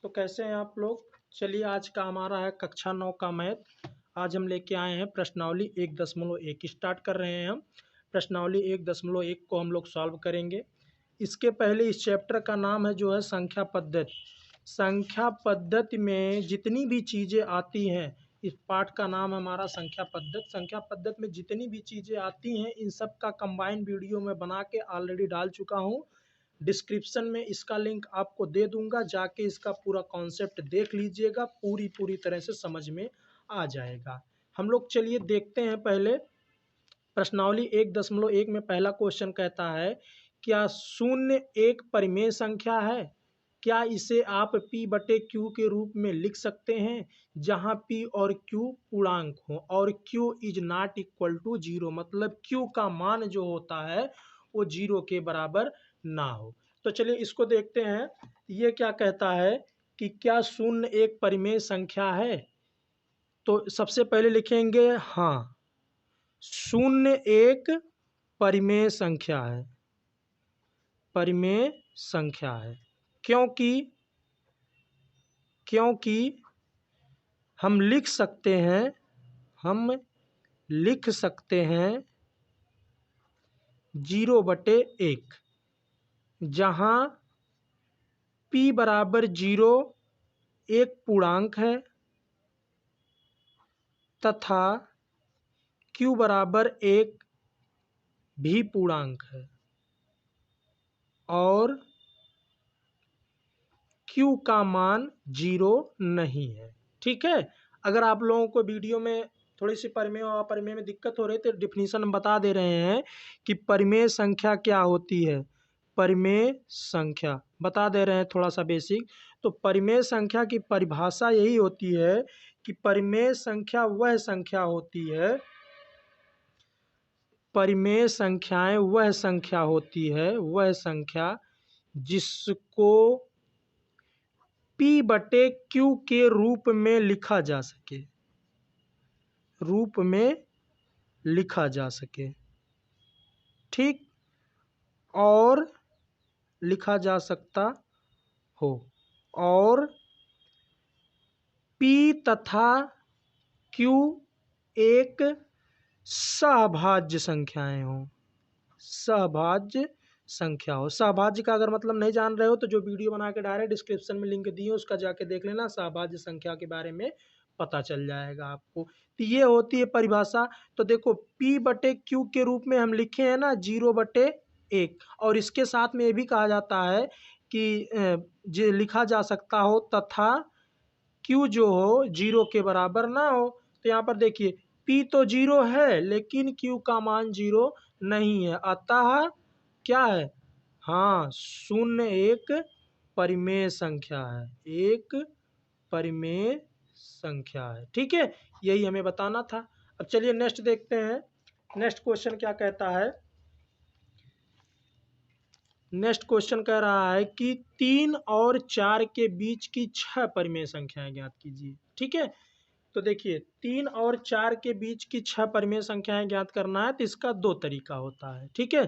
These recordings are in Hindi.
तो कैसे हैं आप लोग। चलिए आज का हमारा है कक्षा 9 का मैथ। आज हम लेके आए हैं प्रश्नावली 1.1 स्टार्ट कर रहे हैं हम। प्रश्नावली 1.1 को हम लोग सॉल्व करेंगे। इसके पहले इस चैप्टर का नाम है जो है संख्या पद्धति। संख्या पद्धति में जितनी भी चीज़ें आती हैं, इस पाठ का नाम हमारा संख्या पद्धति। संख्या पद्धति में जितनी भी चीज़ें आती हैं इन सब का कंबाइन वीडियो में बना के ऑलरेडी डाल चुका हूँ। डिस्क्रिप्शन में इसका लिंक आपको दे दूंगा, जाके इसका पूरा कॉन्सेप्ट देख लीजिएगा, पूरी तरह से समझ में आ जाएगा। हम लोग चलिए देखते हैं। पहले प्रश्नावली 1.1 में पहला क्वेश्चन कहता है, क्या शून्य एक परिमेय संख्या है? क्या इसे आप p/q के रूप में लिख सकते हैं, जहां p और q पूर्णांक हो और q is not equal to 0, मतलब q का मान जो होता है वो 0 के बराबर ना हो। तो चलिए इसको देखते हैं। ये क्या कहता है कि क्या शून्य एक परिमेय संख्या है? तो सबसे पहले लिखेंगे हाँ, शून्य एक परिमेय संख्या है। परिमेय संख्या है क्योंकि हम लिख सकते हैं 0/1, जहाँ p बराबर 0 एक पूर्णांक है तथा q बराबर 1 भी पूर्णांक है और q का मान 0 नहीं है। ठीक है। अगर आप लोगों को वीडियो में थोड़ी सी परिमेय और अपरिमेय में दिक्कत हो रही है तो डिफिनीशन हम बता दे रहे हैं कि परिमेय संख्या क्या होती है। परिमेय संख्या बता दे रहे हैं थोड़ा सा बेसिक। तो परिमेय संख्या की परिभाषा यही होती है कि परिमेय संख्या वह संख्या होती है, परिमेय संख्याएं वह संख्या होती है, वह संख्या जिसको p/q के रूप में लिखा जा सके, रूप में लिखा जा सके। ठीक, और लिखा जा सकता हो और p तथा q एक सहभाज्य संख्याएं हो, सहभाज्य संख्या हो। सहभाज्य का अगर मतलब नहीं जान रहे हो तो जो वीडियो बना के डायरेक्ट डिस्क्रिप्शन में लिंक दिए उसका जाके देख लेना, सहभाज्य संख्या के बारे में पता चल जाएगा आपको। तो ये होती है परिभाषा। तो देखो p/q के रूप में हम लिखे हैं ना 0/1, और इसके साथ में ये भी कहा जाता है कि जो लिखा जा सकता हो तथा q जो हो 0 के बराबर ना हो। तो यहाँ पर देखिए p तो 0 है लेकिन q का मान 0 नहीं है, अतः क्या है, हाँ, शून्य एक परिमेय संख्या है, एक परिमेय संख्या है। ठीक है, यही हमें बताना था। अब चलिए नेक्स्ट देखते हैं। नेक्स्ट क्वेश्चन क्या कहता है। नेक्स्ट क्वेश्चन कह रहा है कि 3 और 4 के बीच की 6 परिमेय संख्याएं ज्ञात कीजिए। ठीक है, तो देखिए 3 और 4 के बीच की 6 परिमेय संख्याएं ज्ञात करना है तो इसका 2 तरीका होता है। ठीक है,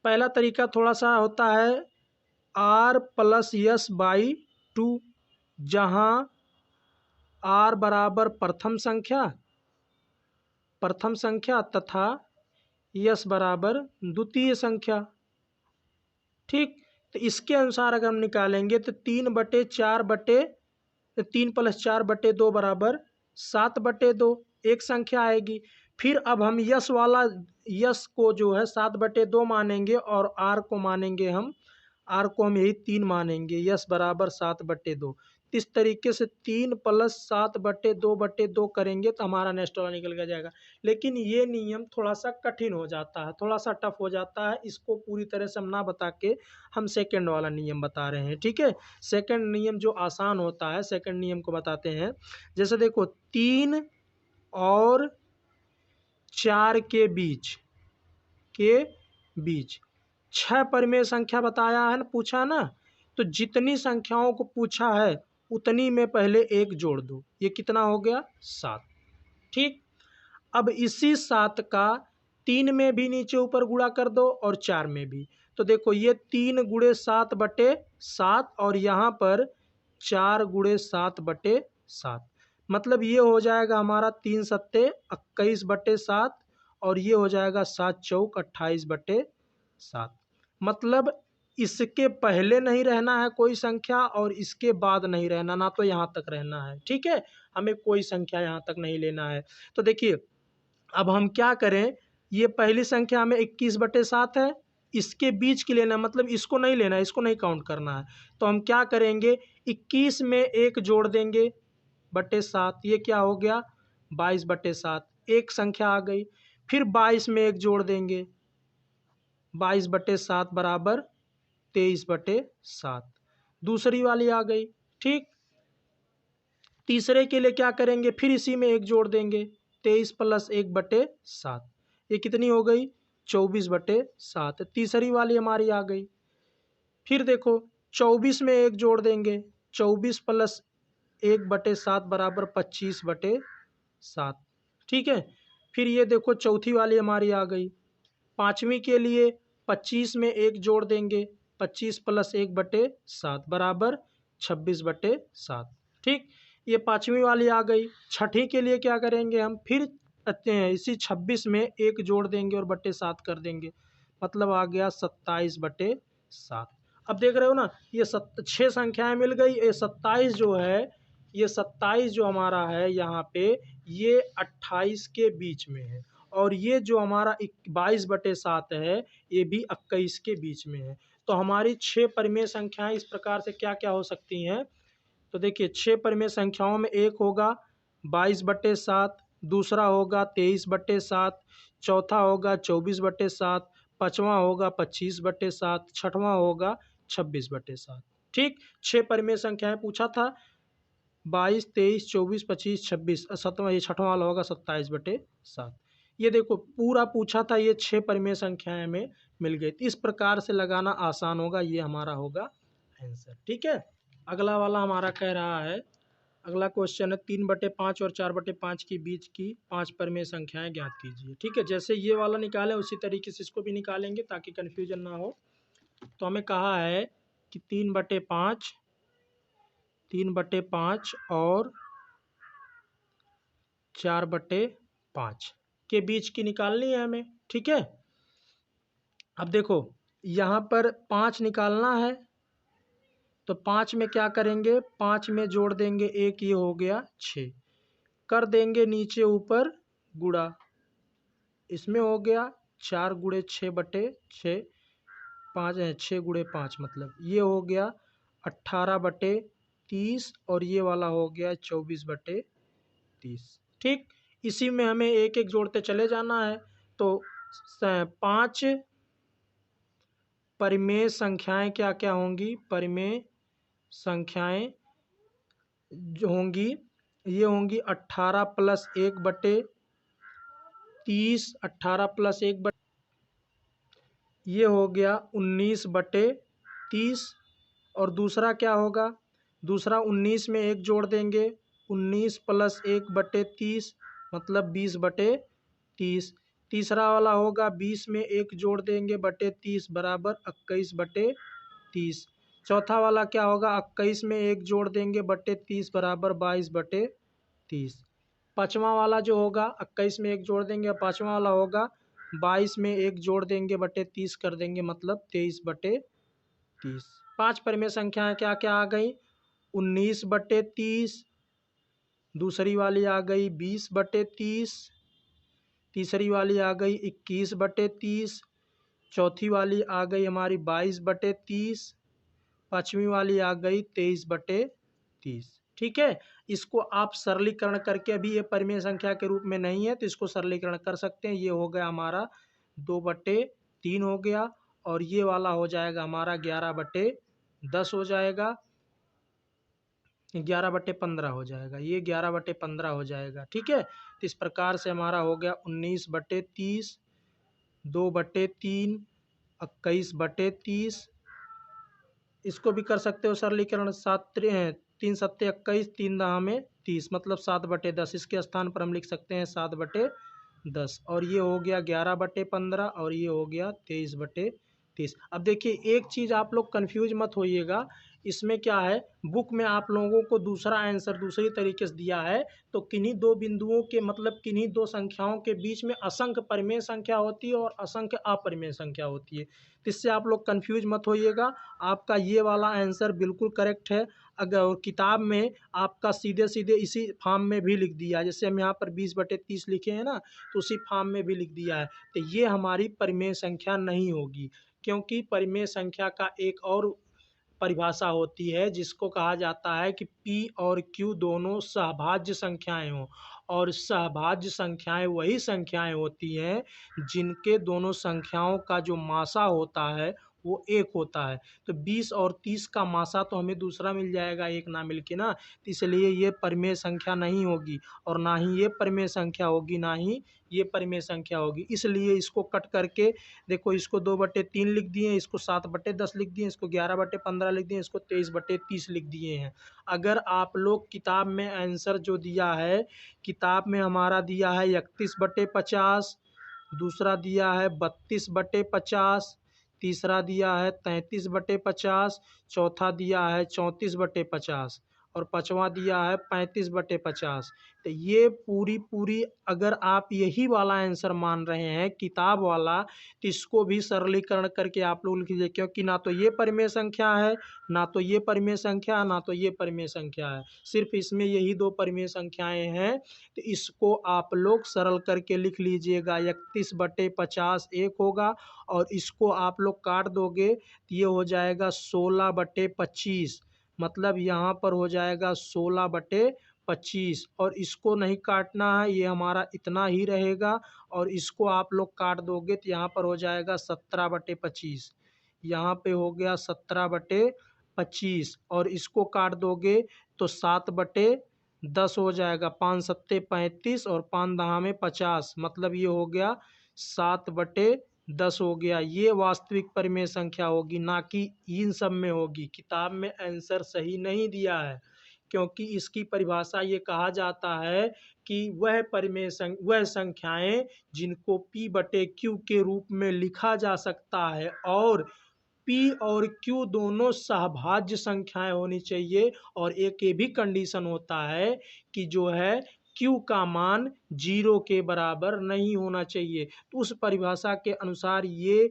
पहला तरीका थोड़ा सा होता है r+s/2, जहाँ r बराबर प्रथम संख्या तथा s बराबर द्वितीय संख्या। ठीक, तो इसके अनुसार अगर हम निकालेंगे तो 3 + 4/2 बराबर 7/2 एक संख्या आएगी। फिर अब हम यस को जो है 7/2 मानेंगे और आर को मानेंगे हम यही 3 मानेंगे, यस बराबर 7/2। इस तरीके से 3 + 7/2/2 करेंगे तो हमारा नेक्स्ट वाला निकल के जाएगा। लेकिन ये नियम थोड़ा सा कठिन हो जाता है, थोड़ा सा टफ हो जाता है। इसको पूरी तरह से हम ना बता के हम सेकंड वाला नियम बता रहे हैं। ठीक है, सेकंड नियम जो आसान होता है, सेकंड नियम को बताते हैं। जैसे देखो 3 और 4 के बीच 6 परिमेय संख्या बताया है ना, पूछा ना। तो जितनी संख्याओं को पूछा है उतनी में पहले 1 जोड़ दो, ये कितना हो गया 7। ठीक, अब इसी 7 का 3 में भी नीचे ऊपर गुणा कर दो और 4 में भी। तो देखो ये 3 × 7/7 और यहाँ पर 4 गुणे 7/7, मतलब ये हो जाएगा हमारा 3 सत्ते 21/7 और ये हो जाएगा 7 चौक 28/7। मतलब इसके पहले नहीं रहना है कोई संख्या और इसके बाद नहीं रहना, ना तो यहाँ तक रहना है। ठीक है, हमें कोई संख्या यहाँ तक नहीं लेना है। तो देखिए अब हम क्या करें, ये पहली संख्या हमें 21/7 है, इसके बीच की लेना, मतलब इसको नहीं लेना है, इसको नहीं काउंट करना है। तो हम क्या करेंगे, 21 में 1 जोड़ देंगे बटे 7, ये क्या हो गया 22/7, एक संख्या आ गई। फिर 22 में 1 जोड़ देंगे, 22/7 बराबर 23/7, दूसरी वाली आ गई। ठीक, तीसरे के लिए क्या करेंगे, फिर इसी में 1 जोड़ देंगे, 23 + 1/7, ये कितनी हो गई 24/7, तीसरी वाली हमारी आ गई। फिर देखो 24 में 1 जोड़ देंगे, 24 + 1/7 बराबर 25/7। ठीक है, फिर ये देखो चौथी वाली हमारी आ गई। पाँचवीं के लिए 25 में 1 जोड़ देंगे, 25 + 1/7 बराबर 26/7। ठीक, ये पाँचवीं वाली आ गई। छठी के लिए क्या करेंगे, हम फिर इसी 26 में 1 जोड़ देंगे और बटे 7 कर देंगे, मतलब आ गया 27/7। अब देख रहे हो ना, ये 6 संख्याएं मिल गई। ये 27 जो है, ये 27 जो हमारा है यहाँ पे, ये 28 के बीच में है, और ये जो हमारा 22/7 है, ये भी 21 के बीच में है। तो हमारी 6 परिमेय संख्याएं इस प्रकार से क्या क्या हो सकती हैं। तो देखिए 6 परिमेय संख्याओं में एक होगा 22/7, दूसरा होगा 23/7, चौथा होगा 24/7, पाँचवा होगा 25/7, छठवां होगा 26/7। ठीक, 6 परिमेय संख्याएं पूछा था, 22, 23, 24, 25, 26, सतवां ये छठवां वाला होगा 27/7। ये देखो पूरा पूछा था, ये 6 परिमेय संख्याएं में मिल गई। इस प्रकार से लगाना आसान होगा, ये हमारा होगा आंसर। ठीक है, अगला वाला हमारा कह रहा है, अगला क्वेश्चन है 3/5 और 4/5 के बीच की 5 परिमेय संख्याएं ज्ञात कीजिए। ठीक है, जैसे ये वाला निकाले उसी तरीके से इसको भी निकालेंगे ताकि कन्फ्यूजन ना हो। तो हमें कहा है कि 3/5 और 4/5 के बीच की निकालनी है हमें। ठीक है, अब देखो यहाँ पर 5 निकालना है, तो 5 में क्या करेंगे, 5 में जोड़ देंगे 1, ये हो गया 6, कर देंगे नीचे ऊपर गुणा, इसमें हो गया 4 गुणे 6/6, 5 है 6 गुणे 5, मतलब ये हो गया 18/30 और ये वाला हो गया 24/30। ठीक, इसी में हमें एक एक जोड़ते चले जाना है। तो 5 परिमेय संख्याएं क्या क्या होंगी, परिमेय संख्याएं जो होंगी, ये होंगी 18 + 1/30, 18 + 1 ये हो गया 19/30, और दूसरा क्या होगा, दूसरा 19 में 1 जोड़ देंगे, 19 + 1/30 मतलब 20/30। तीसरा वाला होगा 20 में 1 जोड़ देंगे बटे 30 बराबर 21/30। चौथा वाला क्या होगा, 21 में 1 जोड़ देंगे बटे 30 बराबर 22/30। पाँचवा वाला जो होगा 21 में 1 जोड़ देंगे, और पाँचवा वाला होगा 22 में 1 जोड़ देंगे बटे 30 कर देंगे, मतलब 23/30। 5 परिमेय संख्याएं क्या क्या आ गई, 19/30, दूसरी वाली आ गई 20/30, तीसरी वाली आ गई 21/30, चौथी वाली आ गई हमारी 22/30, पाँचवीं वाली आ गई 23/30। ठीक है, इसको आप सरलीकरण करके, अभी ये परिमेय संख्या के रूप में नहीं है तो इसको सरलीकरण कर सकते हैं। ये हो गया हमारा 2/3 हो गया, और ये वाला हो जाएगा हमारा 11/10 हो जाएगा, 11/15 हो जाएगा, ये 11/15 हो जाएगा। ठीक है, तो इस प्रकार से हमारा हो गया 19/30, 2/3, 21/30। इसको भी कर सकते हो सरलीकरण, 3 सत्ते 21, 3 दहा में 30, मतलब 7/10। इसके स्थान पर हम लिख सकते हैं 7/10, और ये हो गया 11/15, और ये हो गया 23/30। अब देखिए एक चीज़ आप लोग कन्फ्यूज मत होइएगा, इसमें क्या है, बुक में आप लोगों को दूसरा आंसर दूसरी तरीके से दिया है, तो किन्हीं दो बिंदुओं के मतलब किन्हीं दो संख्याओं के बीच में असंख्य परिमेय संख्या होती है और असंख्य अपरिमेय संख्या होती है। तो इससे आप लोग कन्फ्यूज मत होइएगा, आपका ये वाला आंसर बिल्कुल करेक्ट है। अगर किताब में आपका सीधे सीधे इसी फॉर्म में भी लिख दिया है, जैसे हम यहाँ पर 20/30 लिखे हैं ना, तो उसी फॉर्म में भी लिख दिया है। तो ये हमारी परिमेय संख्या नहीं होगी, क्योंकि परिमेय संख्या का एक और परिभाषा होती है जिसको कहा जाता है कि पी और क्यू दोनों सहभाज्य संख्याएं हों, और सहभाज्य संख्याएं वही संख्याएं होती हैं जिनके दोनों संख्याओं का जो मासा होता है वो एक होता है। तो 20 और 30 का मासा तो हमें दूसरा मिल जाएगा, एक ना मिल के ना, तो इसलिए ये परिमेय संख्या नहीं होगी, और ना ही ये परिमेय संख्या होगी, ना ही ये परिमेय संख्या होगी। इसलिए इसको कट करके देखो, इसको 2/3 लिख दिए, इसको 7/10 लिख दिए, इसको 11/15 लिख दिए, इसको 23/30 लिख दिए हैं। अगर आप लोग किताब में आंसर जो दिया है, किताब में हमारा दिया है 31/50, दूसरा दिया है 32/50, तीसरा दिया है 33/50, चौथा दिया है 34/50 और पाँचवा दिया है 35/50। तो ये पूरी पूरी अगर आप यही वाला आंसर मान रहे हैं किताब वाला, तो इसको भी सरलीकरण करके आप लोग लिख लीजिए, क्योंकि ना तो ये परिमेय संख्या है, ना तो ये परिमेय संख्या, ना तो ये परिमेय संख्या है, सिर्फ इसमें यही दो परिमेय संख्याएं हैं। तो इसको आप लोग सरल करके लिख लीजिएगा, 31/50 एक होगा, और इसको आप लोग काट दोगे तो ये हो जाएगा 16/25, मतलब यहाँ पर हो जाएगा 16/25, और इसको नहीं काटना है, ये हमारा इतना ही रहेगा, और इसको आप लोग काट दोगे तो यहाँ पर हो जाएगा 17/25, यहाँ पे हो गया 17/25, और इसको काट दोगे तो 7/10 हो जाएगा, 5×7=35 और 5×10=50, मतलब ये हो गया 7/10 हो गया। ये वास्तविक परिमेय संख्या होगी, ना कि इन सब में होगी। किताब में आंसर सही नहीं दिया है, क्योंकि इसकी परिभाषा ये कहा जाता है कि वह संख्याएं जिनको P/Q के रूप में लिखा जा सकता है, और P और Q दोनों सहभाज्य संख्याएं होनी चाहिए, और एक ये भी कंडीशन होता है कि जो है Q का मान 0 के बराबर नहीं होना चाहिए। तो उस परिभाषा के अनुसार ये